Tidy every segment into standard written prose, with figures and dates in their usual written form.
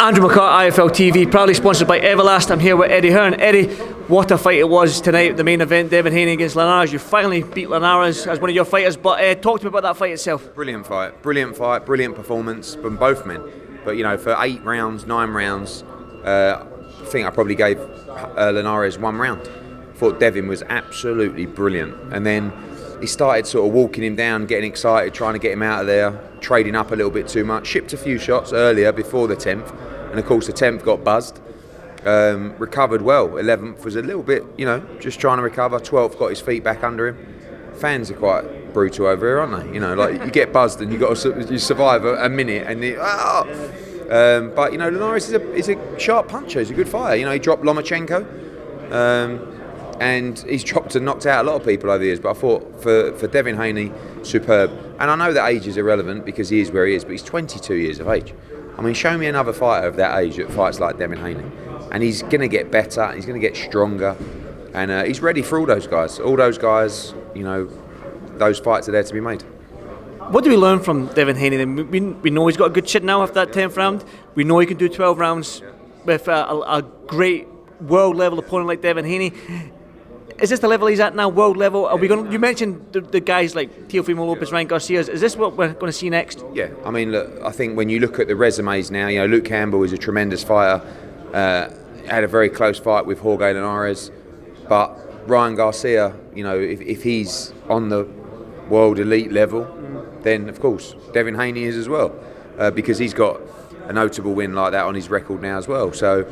Andrew McCART, IFL TV, proudly sponsored by Everlast. I'm here with Eddie Hearn. Eddie, what a fight it was tonight, the main event, Devin Haney against Linares. You finally beat Linares as one of your fighters, but talk to me about that fight itself. Brilliant fight, brilliant performance from both men. But you know, for 8 rounds, 9 rounds, I think I probably gave Linares 1 round. Thought Devin was absolutely brilliant. And then he started sort of walking him down, getting excited, trying to get him out of there, trading up a little bit too much. Shipped a few shots earlier before the 10th. And of course the 10th got buzzed. Recovered well. 11th was a little bit, you know, just trying to recover. 12th got his feet back under him. Fans are quite brutal over here, aren't they? You know, like you get buzzed and you survive a minute and but you know, Linares is a sharp puncher. He's a good fighter. You know, he dropped Lomachenko, and he's dropped and knocked out a lot of people over the years. But I thought for Devin Haney, superb. And I know that age is irrelevant because he is where he is, but he's 22 years of age. I mean, show me another fighter of that age that fights like Devin Haney. And he's going to get better, he's going to get stronger, and he's ready for all those guys. All those guys, you know, those fights are there to be made. What do we learn from Devin Haney then? We know he's got a good shit now after that 10th round. We know he can do 12 rounds with a great world level opponent like Devin Haney. Is this the level he's at now, world level? Are we going? You mentioned the guys like Teofimo Lopez, Ryan Garcia. Is this what we're going to see next? Yeah, I mean, look, I think when you look at the resumes now, you know, Luke Campbell is a tremendous fighter. Had a very close fight with Jorge Linares, but Ryan Garcia, you know, if he's on the world elite level, then of course Devin Haney is as well, because he's got a notable win like that on his record now as well. So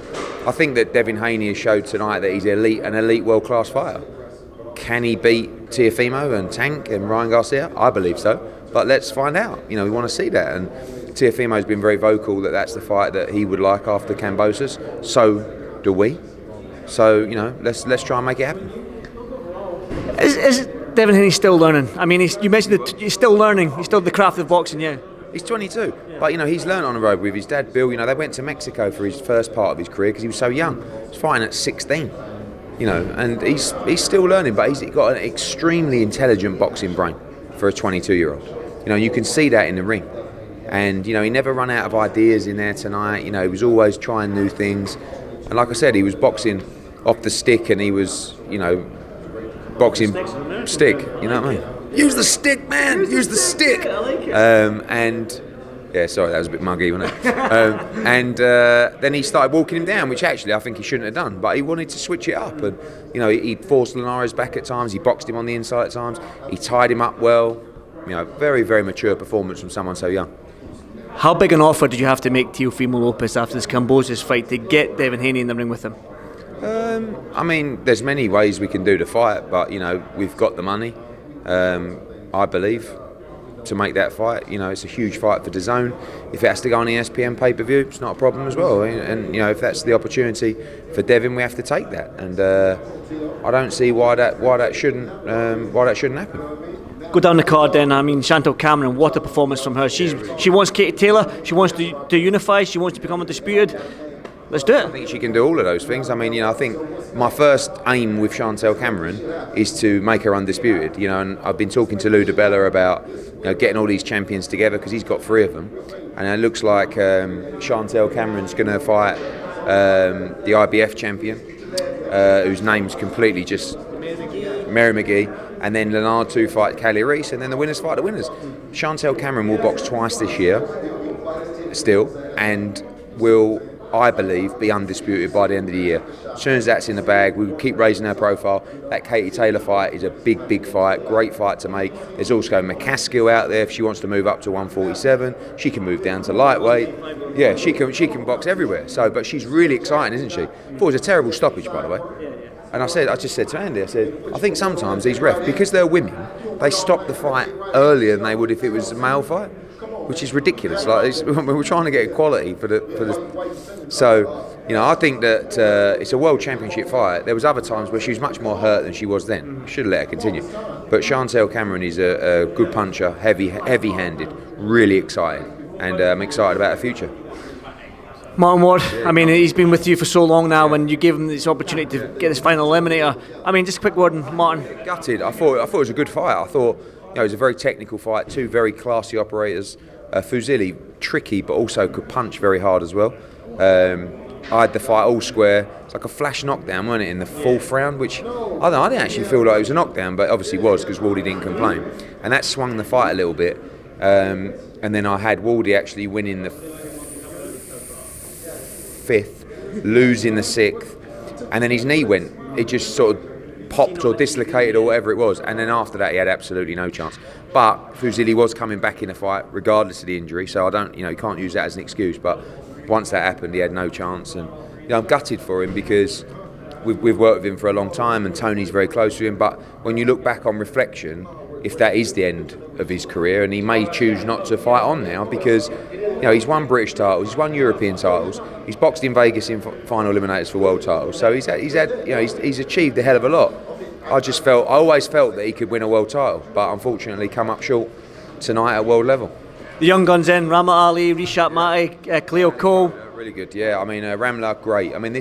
I think that Devin Haney has showed tonight that he's an elite world-class fighter. Can he beat Teofimo and Tank and Ryan Garcia? I believe so, but let's find out. You know, we want to see that. And Teofimo's been very vocal that that's the fight that he would like after Kambosos. So do we. So, you know, let's try and make it happen. Is Devin Haney still learning? I mean, you mentioned that he's still learning. He's still the craft of boxing, yeah. He's 22, but you know, he's learned on the road with his dad, Bill. You know, they went to Mexico for his first part of his career because he was so young. He was fighting at 16, you know, and he's still learning, but he's got an extremely intelligent boxing brain for a 22-year-old. You know, you can see that in the ring. And, you know, he never run out of ideas in there tonight. You know, he was always trying new things. And like I said, he was boxing off the stick and he was, you know, boxing stick, you know what I mean? Use the stick, man! Use the stick! And, yeah, sorry, that was a bit muggy, wasn't it? And then he started walking him down, which actually I think he shouldn't have done. But he wanted to switch it up. And, you know, he forced Linares back at times. He boxed him on the inside at times. He tied him up well. You know, very, very mature performance from someone so young. How big an offer did you have to make Teofimo Lopez after this Kambosos fight to get Devin Haney in the ring with him? I mean, there's many ways we can do the fight, but, you know, we've got the money. I believe, to make that fight. You know, it's a huge fight for DAZN. If it has to go on ESPN pay-per-view, it's not a problem as well. And you know, if that's the opportunity for Devin, we have to take that. And I don't see why that shouldn't happen. Go down the card then. I mean, Chantelle Cameron, what a performance from her. She wants Katie Taylor. She wants to unify. She wants to become undisputed. Let's do it. I think she can do all of those things. I mean, you know, I think my first aim with Chantelle Cameron is to make her undisputed. You know, and I've been talking to Lou DiBella about, you know, getting all these champions together because he's got 3 of them, and it looks like Chantelle Cameron's going to fight the IBF champion, whose name's completely just Mary McGee, and then Leonard to fight Callie Reese, and then the winners fight the winners. Chantelle Cameron will box twice this year, still, and will, I believe, be undisputed by the end of the year. As soon as that's in the bag, we'll keep raising her profile. That Katie Taylor fight is a big fight, great fight to make. There's also McCaskill out there if she wants to move up to 147. She can move down to lightweight. Yeah, she can box everywhere. So, but she's really exciting, isn't she? Thought it was a terrible stoppage, by the way. And I just said to Andy, I said, I think sometimes these refs, because they're women, they stop the fight earlier than they would if it was a male fight, which is ridiculous. Like, we're trying to get equality for the. So, you know, I think that it's a world championship fight. There was other times where she was much more hurt than she was then. Should have let her continue. But Chantelle Cameron is a good puncher, heavy-handed, really excited, and I'm excited about her future. Martin Ward, I mean, he's been with you for so long now, and you gave him this opportunity to get this final eliminator. I mean, just a quick word on Martin. Gutted. I thought it was a good fight. I thought, you know, it was a very technical fight. 2 very classy operators. Fuzili, tricky, but also could punch very hard as well. I had the fight all square. It's like a flash knockdown, wasn't it, in the 4th round, which I didn't actually feel like it was a knockdown, but obviously was because Wardy didn't complain. And that swung the fight a little bit. And then I had Wardy actually winning the 5th, losing the 6th, and then his knee went. It just sort of popped or dislocated or whatever it was, and then after that he had absolutely no chance. But Fuzili was coming back in the fight regardless of the injury, so I don't, you can't use that as an excuse. But once that happened, he had no chance, and I'm gutted for him because we've worked with him for a long time, and Tony's very close to him. But when you look back on reflection, if that is the end of his career, and he may choose not to fight on now because he's won British titles, he's won European titles, he's boxed in Vegas in final eliminators for world titles, so he's achieved a hell of a lot. I always felt that he could win a world title, but unfortunately come up short tonight at world level. The young guns in, Ramla Ali, Rishabh Mati, Cleo Cole. Really good, yeah. I mean, Ramla, great. I mean, I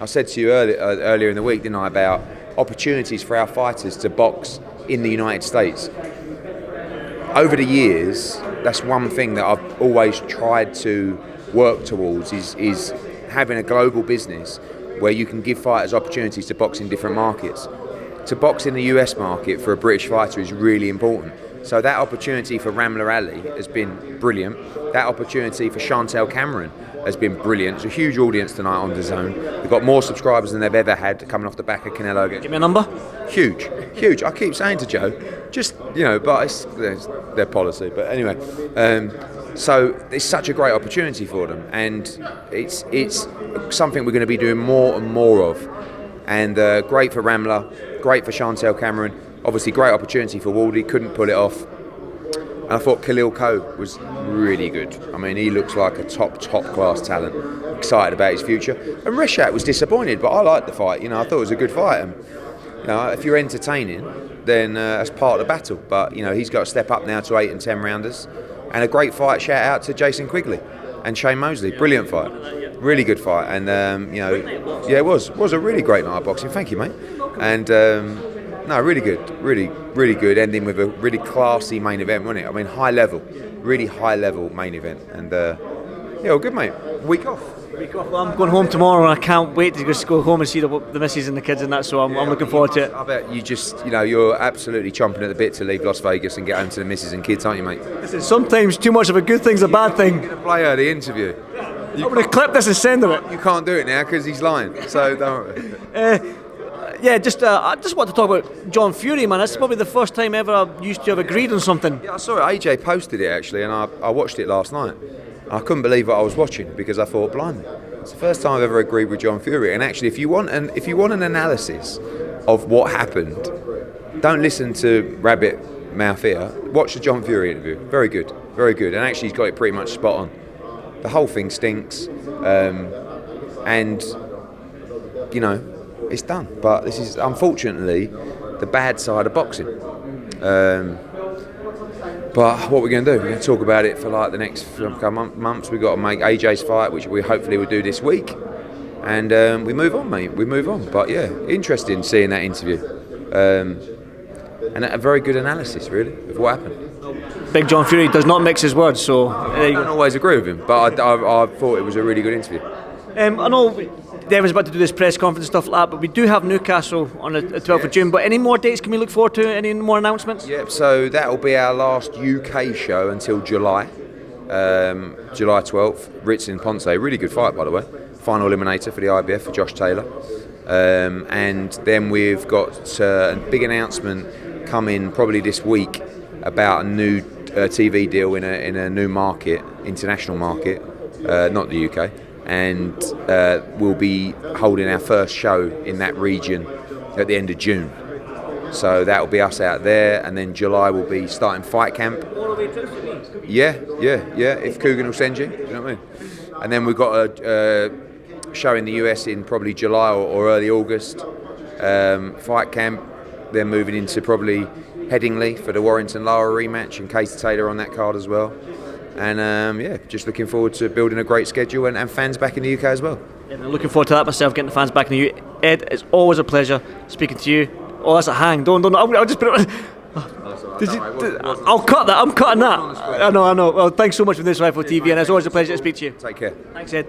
said to you earlier in the week, didn't I, about opportunities for our fighters to box in the United States. Over the years, that's one thing that I've always tried to work towards is having a global business where you can give fighters opportunities to box in different markets. To box in the US market for a British fighter is really important. So that opportunity for Ramla Ali has been brilliant. That opportunity for Chantelle Cameron has been brilliant. It's a huge audience tonight on DAZN. They've got more subscribers than they've ever had coming off the back of Canelo. Give me a number. Huge. I keep saying to Joe, but it's their policy. But anyway, so it's such a great opportunity for them, and it's something we're going to be doing more and more of. And great for Ramla, great for Chantelle Cameron. Obviously, great opportunity for Wardy, couldn't pull it off. And I thought Khalil Coe was really good. I mean, he looks like a top class talent. Excited about his future. And Rishabh was disappointed, but I liked the fight. I thought it was a good fight. And if you're entertaining, then that's part of the battle. But he's got to step up now to 8 and 10 rounders. And a great fight. Shout out to Jason Quigley and Shane Mosley. Brilliant fight. Really good fight. And it was a really great night of boxing. Thank you, mate. And really good, really good. Ending with a really classy main event, wasn't it? I mean, really high level main event. And well, good, mate. Week off. Well, I'm going home tomorrow, and I can't wait to just go home and see the missus and the kids and that. So I'm looking forward to it. I bet you just, you're absolutely chomping at the bit to leave Las Vegas and get home to the missus and kids, aren't you, mate? Listen, sometimes too much of a good thing's a bad thing. You're going to play her the interview. I'm going to clip this and send her it. You can't do it now because he's lying. So don't worry. I just want to talk about John Fury, man. That's probably the first time ever I used to have agreed on something. Yeah, I saw it. AJ posted it actually, and I watched it last night. I couldn't believe what I was watching because I thought, blimey, it's the first time I've ever agreed with John Fury. And actually, if you want an analysis of what happened, don't listen to Rabbit Mouth here. Watch the John Fury interview. Very good, very good. And actually, he's got it pretty much spot on. The whole thing stinks, and it's done. But this is unfortunately the bad side of boxing. But what we're going to do, we're going to talk about it for like the next couple months. We've got to make AJ's fight, which we hopefully will do this week. And we move on, mate. We move on. But yeah, interesting seeing that interview. And a very good analysis, really, of what happened. Big John Fury does not mix his words, so... I don't always agree with him, but I thought it was a really good interview. I know Devin's about to do this press conference and stuff like that, but we do have Newcastle on the 12th of June. But any more dates can we look forward to? Any more announcements? Yep, so that will be our last UK show until July. July 12th, Ritz in Ponce. Really good fight, by the way. Final eliminator for the IBF for Josh Taylor. And then we've got a big announcement coming probably this week about a new TV deal in a new market, international market, not the UK. And we'll be holding our first show in that region at the end of June. So that will be us out there, and then July will be starting fight camp. Yeah, if Coogan will send you, you know what I mean? And then we've got a show in the US in probably July or early August, fight camp, then moving into probably Headingley for the Warrington Lara rematch, and Katie Taylor on that card as well. And just looking forward to building a great schedule and fans back in the UK as well. Yeah, I'm looking forward to that myself, getting the fans back in the UK. Ed, it's always a pleasure speaking to you. Oh, that's a hang. Don't. I'll just put it. I'll cut that. I'm cutting that. I know. Well, thanks so much for this Rifle TV, and it's always a pleasure to speak to you. Take care. Thanks, Ed.